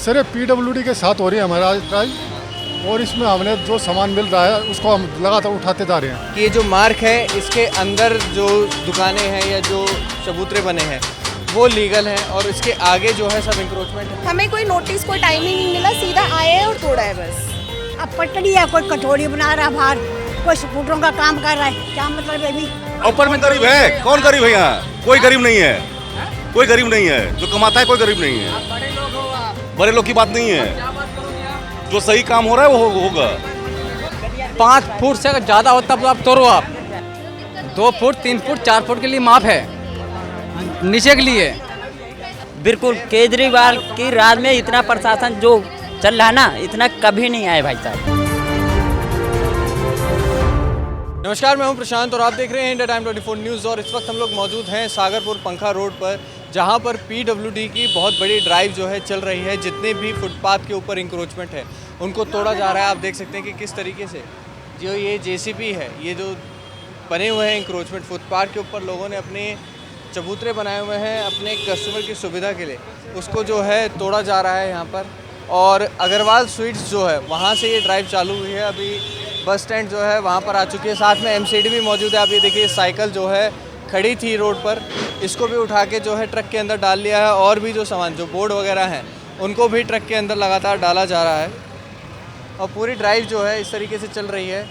Sir ये PWD के साथ हो रही है हमारा ड्राइव और इसमें हमने जो सामान मिल रहा है उसको हम लगातार उठाते जा रहे हैं। कि ये जो मार्क है इसके अंदर जो दुकानें हैं या जो चबूतरे बने हैं वो लीगल हैं और इसके आगे जो है सब इंक्रोचमेंट है। हमें कोई नोटिस कोई टाइमिंग नहीं मिला, सीधा आए हैं और तोड़ा है बस। अब पटड़ी है, कोई कटोरी बना रहा है बाहर, कोई स्कूटरों का काम कर रहा है, क्या मतलब है अभी? ऊपर में गरीब है, कौन गरीब है यहाँ? कोई गरीब नहीं है, कोई गरीब नहीं है, जो कमाता है कोई गरीब नहीं है। बड़े लोग हो आप, बड़े लोग की बात नहीं है, क्या बात करोगे आप? जो सही काम हो रहा है वो होगा। 5 फुट से अगर ज़्यादा हो तब आप तोड़ो। आप 2 फुट 3 फुट 4 फुट के लिए माफ है, नीचे के लिए बिल्कुल केजरीवाल की राज में इतना प्रशासन जो चल रहा है ना, इतना कभी नहीं आए भाई साहब। नमस्कार, मैं हूं प्रशांत और आप देख रहे हैं इंडिया टाइम 24 न्यूज़। और इस वक्त हम लोग मौजूद हैं सागरपुर पंखा रोड पर, जहां पर पीडब्ल्यूडी की बहुत बड़ी ड्राइव जो है चल रही है। जितने भी फुटपाथ के ऊपर इंक्रोचमेंट है उनको तोड़ा जा रहा है। आप देख सकते हैं कि किस तरीके से जो ये जेसीबी है, ये जो बने हुए हैं इंक्रोचमेंट फुटपाथ के ऊपर, लोगों ने अपने चबूतरे बनाए हुए हैं अपने कस्टमर की सुविधा के लिए, उसको जो है तोड़ा जा रहा है यहाँ पर। और अग्रवाल स्वीट्स जो है वहाँ से ये ड्राइव चालू हुई है। अभी बस स्टैंड जो है वहाँ पर आ चुकी है, साथ में एमसीडी भी मौजूद है। आप ये देखिए साइकिल जो है खड़ी थी रोड पर, इसको भी उठा के जो है ट्रक के अंदर डाल लिया है। और भी जो सामान जो बोर्ड वगैरह हैं उनको भी ट्रक के अंदर लगातार डाला जा रहा है। और पूरी ड्राइव जो है इस तरीके से चल रही है।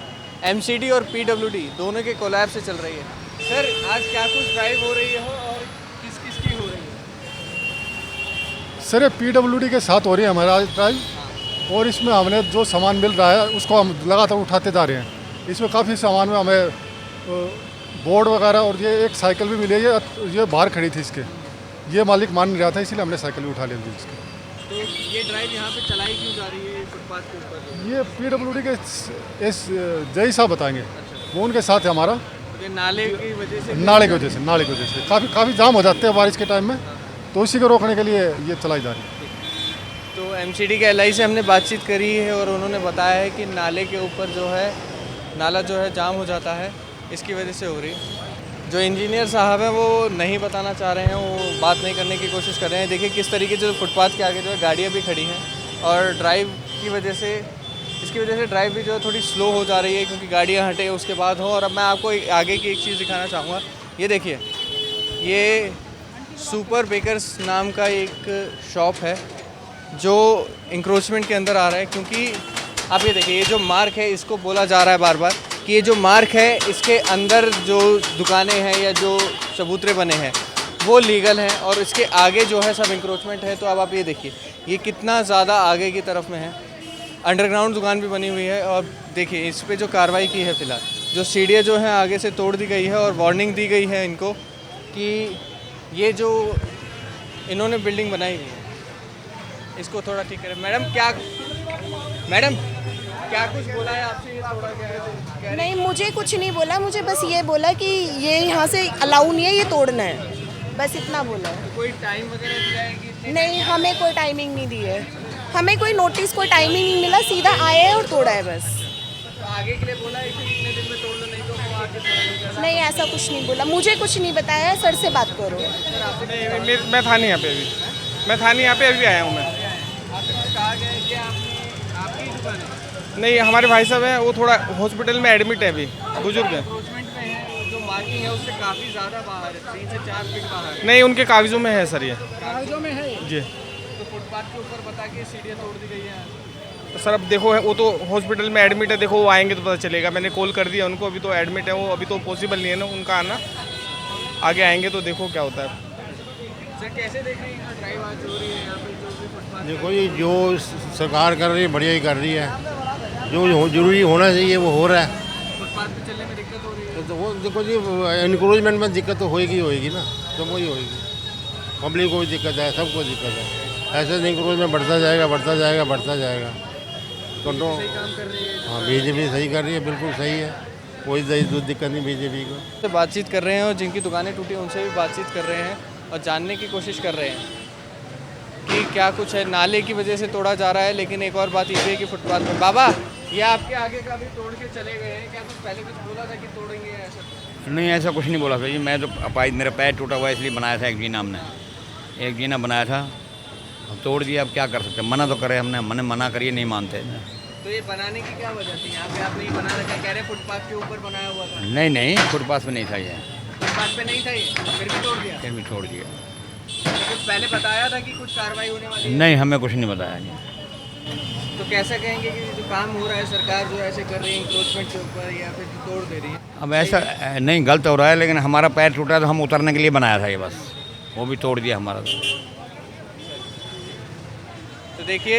एमसीडी और पीडब्ल्यूडी दोनों के कोलैब से चल रही है। सर आज क्या कुछ ड्राइव हो रही है और किस किस की हो रही है? सर ये पीडब्ल्यूडी के साथ हो रही है हमारा ड्राइव और इसमें हमने जो सामान मिल रहा है उसको हम लगातार उठाते जा रहे हैं। इसमें काफ़ी सामान में हमें बोर्ड वगैरह और ये एक साइकिल भी मिली है। ये बाहर खड़ी थी, इसके ये मालिक मान नहीं रहा था, इसलिए हमने साइकिल भी उठा ली थी इसकी। तो ये ड्राइव यहाँ पे चलाई क्यों जा रही है फुटपाथ के ऊपर? ये पीडब्ल्यूडी के जय साहब बताएंगे, वो उनके साथ है हमारा। ये नाले की वजह से नाले की वजह से काफ़ी जाम हो जाते हैं बारिश के टाइम में, तो इसी को रोकने के लिए ये चलाई जा रही है। तो एमसीडी के एलआई से हमने बातचीत करी है और उन्होंने बताया है कि नाले के ऊपर जो है नाला जो है जाम हो जाता है, इसकी वजह से हो रही है। जो इंजीनियर साहब हैं वो नहीं बताना चाह रहे हैं, वो बात नहीं करने की कोशिश कर रहे हैं। देखिए किस तरीके से फुटपाथ के आगे जो है गाड़ियाँ भी खड़ी हैं और ड्राइव की वजह से, इसकी वजह से ड्राइव भी जो है थोड़ी स्लो हो जा रही है क्योंकि गाड़ियाँ हटे उसके बाद हो। और अब मैं आपको आगे की एक चीज़ दिखाना चाहूँगा। ये देखिए, ये सुपर बेकर्स नाम का एक शॉप है जो इंक्रोचमेंट के अंदर आ रहा है। क्योंकि आप ये देखिए, ये जो मार्क है इसको बोला जा रहा है बार बार कि ये जो मार्क है इसके अंदर जो दुकानें हैं या जो चबूतरे बने हैं वो लीगल हैं और इसके आगे जो है सब इंक्रोचमेंट है। तो अब आप ये देखिए, ये कितना ज़्यादा आगे की तरफ में है। अंडरग्राउंड दुकान भी बनी हुई है और देखिए इस पे जो कार्रवाई की है फ़िलहाल, जो सीढ़ियाँ जो हैं आगे से तोड़ दी गई है और वार्निंग दी गई है इनको कि ये जो इन्होंने बिल्डिंग बनाई हुई है इसको थोड़ा ठीक करें। मैडम क्या कुछ बोला है आपसे? ये थोड़ा क्या नहीं, मुझे कुछ नहीं बोला, मुझे बस ये बोला कि ये यहाँ से अलाउ नहीं है, ये तोड़ना है, बस इतना बोला है। कोई टाइम वगैरह दिया है कि नहीं, हमें कोई टाइमिंग नहीं दी है, हमें कोई नोटिस कोई टाइमिंग नहीं मिला, सीधा आए हैं और तोड़ा है बस। तो आगे के लिए बोला है कि इतने दिन में तोड़ लो, नहीं तो वो आगे तोड़ेंगे? नहीं, ऐसा कुछ नहीं बोला, मुझे कुछ नहीं बताया। सर से बात करो। मैं था नहीं यहाँ पे अभी, मैं था नहीं यहाँ पे, अभी आया हूँ मैं। आपसे कहा गया है कि आपकी दुकान है? नहीं, हमारे भाई साहब हैं, वो थोड़ा हॉस्पिटल में एडमिट है, अभी बुजुर्ग हैं। इंक्रोचमेंट में है, जो मार्किंग है उससे काफ़ी ज़्यादा बाहर है, 3 से 4 फीट बाहर है। नहीं, उनके कागजों में है सर, ये कागजों में है जी। तो फुटपाथ के ऊपर बता के सीढ़ियाँ तोड़ दी गई हैं। तो सर अब देखो, वो तो हॉस्पिटल में एडमिट है, देखो वो आएंगे तो पता चलेगा। मैंने कॉल कर दिया उनको, अभी तो एडमिट है वो, अभी तो पॉसिबल नहीं है ना उनका आना। आगे आएंगे तो देखो क्या होता है। सर कैसे देख रहे हैं ड्राइव आज हो रही है यहाँ पे, जो भी फुटपाथ? देखो ये जो सरकार कर रही है बढ़िया ही कर रही है, जो जरूरी होना चाहिए वो हो रहा है। फुटपाथ पे चलने में दिक्कत हो रही है? तो वो देखो जी, इनक्रोचमेंट में दिक्कत तो होएगी ना, तो वही होएगी। पब्लिक को भी दिक्कत है, सबको दिक्कत है। ऐसे इंक्रोचमेंट बढ़ता जाएगा। कंट्रोल सही काम कर रही है? हाँ, बीजेपी सही कर रही है, बिल्कुल सही है, कोई दिक्कत नहीं बीजेपी को। से बातचीत कर रहे हैं और जिनकी दुकानें टूटी उनसे भी बातचीत कर रहे हैं और जानने की कोशिश कर रहे हैं कि क्या कुछ है। नाले की वजह से तोड़ा जा रहा है, लेकिन एक और बात ये है कि फुटपाथ में बाबा, ये आपके आगे का भी तोड़ के चले गए हैं, क्या कुछ पहले कुछ बोला था कि तोड़ेंगे ऐसा? नहीं, ऐसा कुछ नहीं बोला भाई। मैं तो मेरा पैर टूटा हुआ इसलिए बनाया था, एक जीना हमने एक जीना बनाया था अब तोड़ दिया, अब क्या कर सकते हैं, मना तो करे हमने, मैंने मना करिए नहीं मानते। तो ये बनाने की क्या वजह थी? यहाँ पे आपने ये बना रखा, कह रहे फुटपाथ के ऊपर बनाया हुआ था। नहीं नहीं, फुटपाथ पे नहीं था ये, फुटपाथ पे नहीं था ये, फिर भी तोड़ दिया। फिर भी छोड़ दिया। तो कुछ पहले बताया था कि कुछ कार्रवाई होने वाली है? नहीं, हमें कुछ नहीं बताया जी। तो कैसे कहेंगे कि जो काम हो रहा है सरकार जो ऐसे कर रही है इंक्रोचमेंट के ऊपर या फिर तोड़ दे रही है? अब ऐसा नहीं, गलत हो रहा है, लेकिन हमारा पैर टूटा तो हम उतरने के लिए बनाया था ये, बस वो भी तोड़ दिया हमारा। तो देखिए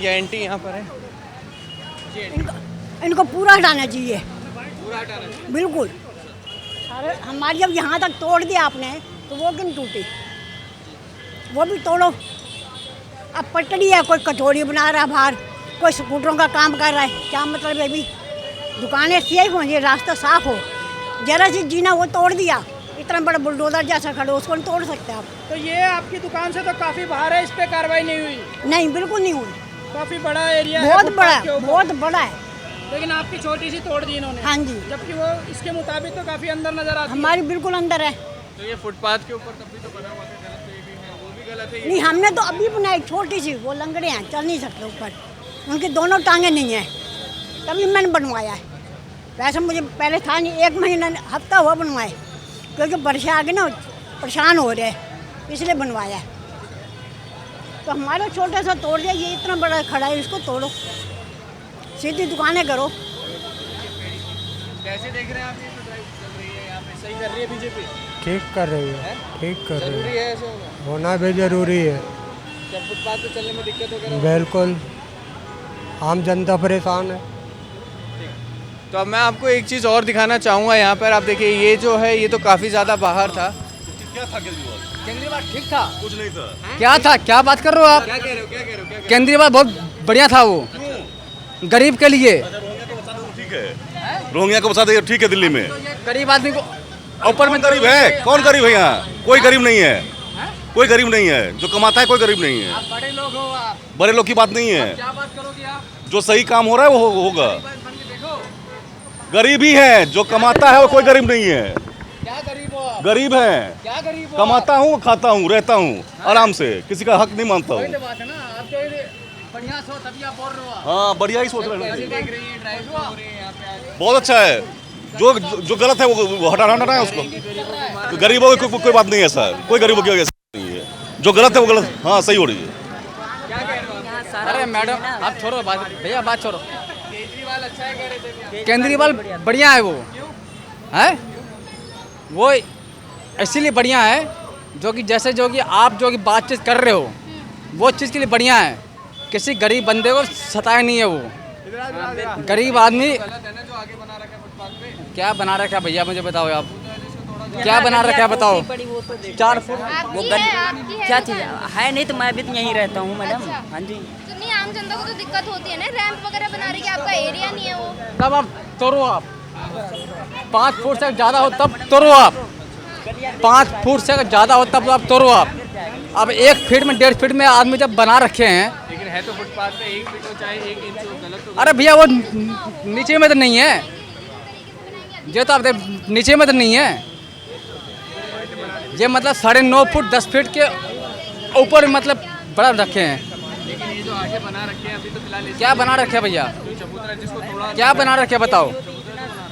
ये एंटी यहाँ पर है जी, इनको पूरा हटाना चाहिए, पूरा हटाना चाहिए। बिल्कुल। अरे हमारी जब यहाँ तक तोड़ दिया आपने तो वो क्यों टूटी, वो भी तोड़ो। अब पटड़ी है, कोई कचौड़ी बना रहा है बाहर, कोई स्कूटरों का काम कर रहा है, क्या मतलब है? अभी दुकानें सेफ हों, ये रास्ता साफ हो, जरा सी जीना वो तोड़ दिया, इतना बड़ा बुलडोजर जैसा खड़े, उसको नहीं तोड़ सकते आप। तो ये आपकी दुकान से तो काफ़ी बाहर है, इस पे कार्रवाई नहीं हुई? नहीं, बिल्कुल नहीं हुई। काफ़ी बड़ा एरिया है, बहुत बड़ा फुटपाथ के है, ऊपर। बहुत बड़ा है। लेकिन आपकी छोटी सी तोड़ दी इन्होंने। हाँ जी। जबकि वो इसके मुताबिक तो काफ़ी अंदर नजर आती है। हमारी बिल्कुल अंदर है। तो ये फुटपाथ के ऊपर तब भी तो बना हुआ था, गलत तो ये भी है, वो भी गलत है। नहीं, हमने तो अभी बनाई छोटी सी, वो लंगड़े हैं, चल नहीं सकते ऊपर, उनकी दोनों टांगे नहीं हैं, तभी मैंने बनवाया है। वैसे मुझे पहले था नहीं, 1 महीना हफ्ता हुआ बनवाए, क्योंकि वर्षा आ गई ना, परेशान हो रहे, इसलिए बनवाया है। तो हमारा छोटा सा तोड़ दिया, ये इतना बड़ा खड़ा है, इसको तोड़ो, सीधी दुकानें करो। कैसे देख रहे हैं आप? ये जो ड्राइव चल रही है यहाँ पे, सही कर रही है बीजेपी? ठीक कर रही है, ठीक कर रही जरूरी है, है ऐसे होना? होना भी जरूरी है। जब फुटपाथ पे चलने में दिक्कत वगैरह हो? बिल्कुल, आम जनता परेशान है। तो अब मैं आपको एक चीज़ और दिखाना चाहूँगा यहाँ पर। आप देखिए ये जो है ये तो काफ़ी ज़्यादा बाहर था। क्या था केजरीवाल? केंद्रीय ठीक था, कुछ नहीं था। क्या था, क्या बात कर रहे हो आप? क्या कह रहे हो, क्या कह रहे हो, क्या कह केंद्रीय बहुत बढ़िया था वो, गरीब के लिए। ठीक है, रोहिंग्या को बता दे, ठीक है, दिल्ली में गरीब आदमी को ऊपर में गरीब है, कौन गरीब है यहाँ? कोई गरीब नहीं है, कोई गरीब नहीं है, जो कमाता है कोई गरीब नहीं है। बड़े लोग हो आप, बड़े लोग की बात नहीं है, क्या बात करोगे आप? जो सही काम हो रहा है वो होगा। गरीब ही है, जो कमाता है वो कोई गरीब नहीं है। क्या गरीब हो आप? गरीब है, क्या गरीब हो? कमाता हूँ, खाता हूँ, रहता हूँ आराम से, किसी का हक नहीं मानता वही हूँ। तो बात है ना, आप जो बढ़िया सो तभी आप बोल रहे हो आप। हाँ, बढ़िया ही सोच रहे कैसे हैं। देख रही है ड्राइव जो हो रही है यहाँ पे आज? बहुत अच्छा है, जो गलत है वो हटाना है उसको। तो गरीबों की कोई बात नहीं है सर, कोई गरीबों की ऐसा नहीं है, जो गलत है वो गलत, हाँ सही हो रही है। क्या कह रहे हो आप? अरे मैडम आप छोड़ो बात, भैया बात छोड़ो। केजरीवाल अच्छा है कह रहे थे। केंद्रीय बढ़िया है, वो है वो इसीलिए बढ़िया है जो कि जैसे जो कि आप जो कि बातचीत कर रहे हो वो चीज़ के लिए बढ़िया है। किसी गरीब बंदे को सताया नहीं है वो। गरीब आदमी क्या बना रखा है भैया, मुझे बताओ आप, क्या बना रखा है बताओ? 4 फुट वो क्या चीज़ है? नहीं तो मैं भी तो यहीं रहता हूँ मैडम। हाँ जी, तो नहीं, आम जनता को तो दिक्कत होती है ना, रैंप वगैरह बना रही है, आपका एरिया नहीं है वो। तब आप तोड़ो, आप 5 फुट से ज़्यादा हो तब तोड़ो, आप 5 फुट से ज़्यादा हो तब आप तोड़ो। आप अब 1 फीट में 1.5 फीट में आदमी जब बना रखे हैं, लेकिन है तो फुटपाथ पे 1 फीट हो चाहे 1 इंच हो, गलत तो अरे भैया वो नीचे में तो नहीं है, ये तो आप नीचे में तो नहीं है, ये मतलब 9.5 फुट 10 फीट के ऊपर मतलब बड़ा रखे हैं। लेकिन ये जो आगे बना रखे हैं अभी तो फिलहाल क्या बना रखे भैया, चबूतरा जिसको थोड़ा क्या बना रखे बताओ?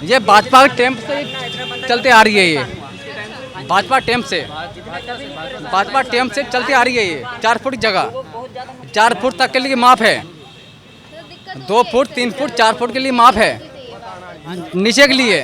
ये भाजपा के टेम्प से चलते आ रही है, ये भाजपा टेम्प से चलते आ रही है। ये 4 फुट जगह 4 फुट तक के लिए माफ है, 2 फुट 3 फुट 4 फुट के लिए माफ है, नीचे के लिए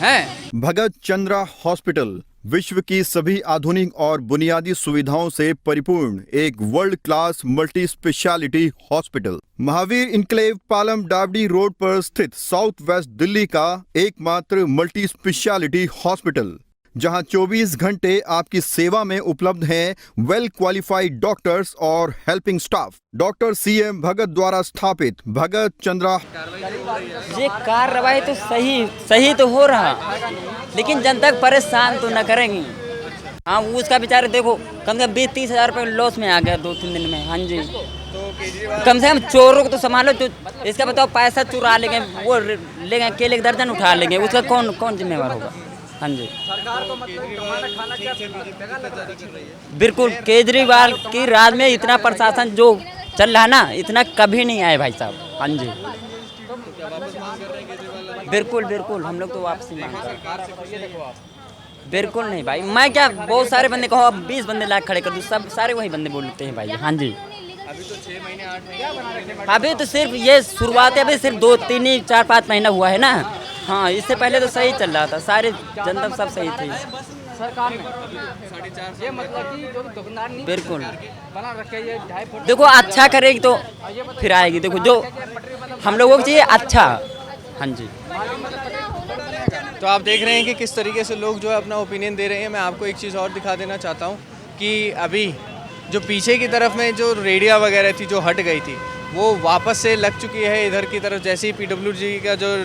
है। भगत चंद्रा हॉस्पिटल विश्व की सभी आधुनिक और बुनियादी सुविधाओं से परिपूर्ण एक world class multi speciality hospital, Mahavir enclave Palam डावडी रोड पर स्थित साउथ वेस्ट दिल्ली का एकमात्र मल्टी स्पेशलिटी हॉस्पिटल, जहां 24 घंटे आपकी सेवा में उपलब्ध हैं वेल क्वालिफाइड डॉक्टर्स और हेल्पिंग स्टाफ। डॉक्टर CM भगत द्वारा स्थापित भगत चंद्रा। ये कार्रवाई तो सही तो हो रहा, लेकिन जनता परेशान तो न करेंगी। हाँ, उसका बेचारे देखो कम से कम 20-30 हज़ार रुपये लॉस में आ गया 2-3 दिन में। हाँ जी, कम से कम चोरों को तो संभालो, जो इसका बताओ पैसा चुरा लेंगे, वो लेंगे केले के दर्जन उठा लेंगे, उसका कौन जिम्मेवार होगा? हाँ जी। सरकार को मतलब टमाटर खाना चाहिए। बिल्कुल, केजरीवाल की राज में इतना प्रशासन जो चल रहा है ना, इतना कभी नहीं आए भाई साहब। हाँ जी, बिल्कुल बिल्कुल, हम लोग तो वापसी मांगते हैं। बिल्कुल नहीं भाई, मैं क्या बहुत सारे बंदे कहो, 20 बंदे ला खड़े कर दूँ, सब सारे वही बंदे बोलते हैं भाई। हाँ जी, अभी तो 6 महीने 8 महीने, अभी तो सिर्फ ये शुरुआत है, अभी सिर्फ 2 3 4 5 महीना हुआ है ना। हाँ, इससे पहले तो सही चल रहा था, सारे जनता सब सही थी सरकार ने। ये मतलब कि जो दुकानदार नहीं बिल्कुल बना रखे, ये 2.5 फुट देखो, अच्छा करेगी तो फिर आएगी। देखो जो हम लोगों को चाहिए अच्छा। हाँ जी, तो आप देख रहे हैं कि किस तरीके से लोग जो है अपना ओपिनियन दे रहे हैं। मैं आपको एक चीज़ और दिखा देना चाहता हूँ कि अभी जो पीछे की तरफ में जो रेडिया वगैरह थी जो हट गई थी, वो वापस से लग चुकी है इधर की तरफ। जैसे ही पीडब्ल्यूडी का जो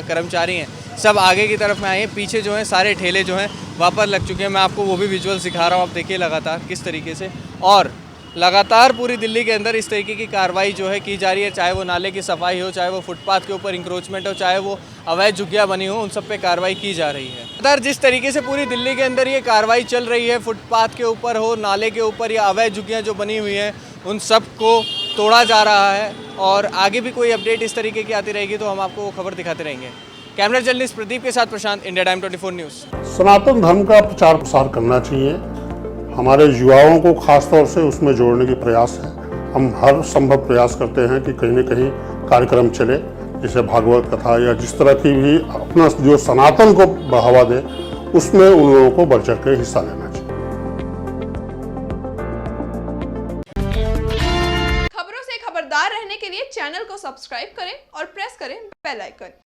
कर्मचारी हैं सब आगे की तरफ में आए हैं, पीछे जो हैं सारे ठेले जो हैं वापस लग चुके हैं। मैं आपको वो भी विजुअल दिखा रहा हूँ, आप देखिए लगातार किस तरीके से। और लगातार पूरी दिल्ली के अंदर इस तरीके की कार्रवाई जो है की जा रही है, चाहे वो नाले की सफाई हो, चाहे वो फुटपाथ के ऊपर इंक्रोचमेंट हो, चाहे वो अवैध झुग्गियाँ बनी हो, उन सब पे कार्रवाई की जा रही है। लगातार जिस तरीके से पूरी दिल्ली के अंदर ये कार्रवाई चल रही है, फुटपाथ के ऊपर हो, नाले के ऊपर या अवैध झुग्गियाँ जो बनी हुई हैं, उन सब को तोड़ा जा रहा है। और आगे भी कोई अपडेट इस तरीके की आती रहेगी तो हम आपको वो खबर दिखाते रहेंगे। कैमरा जर्नलिस्ट प्रदीप के साथ प्रशांत, इंडिया टाइम 24 न्यूज़। सनातन धर्म का प्रचार प्रसार करना चाहिए, हमारे युवाओं को खास तौर से उसमें जोड़ने की प्रयास है। हम हर संभव प्रयास करते हैं कि कहीं न कहीं कार्यक्रम चले, जैसे भागवत कथा या जिस तरह की भी अपना जो सनातन को बढ़ावा दे, उसमें उन लोगों को बढ़ चढ़ के हिस्सा लेना चाहिए। खबरों से खबरदार रहने के लिए चैनल को सब्सक्राइब करें और प्रेस करें बेल आइकन।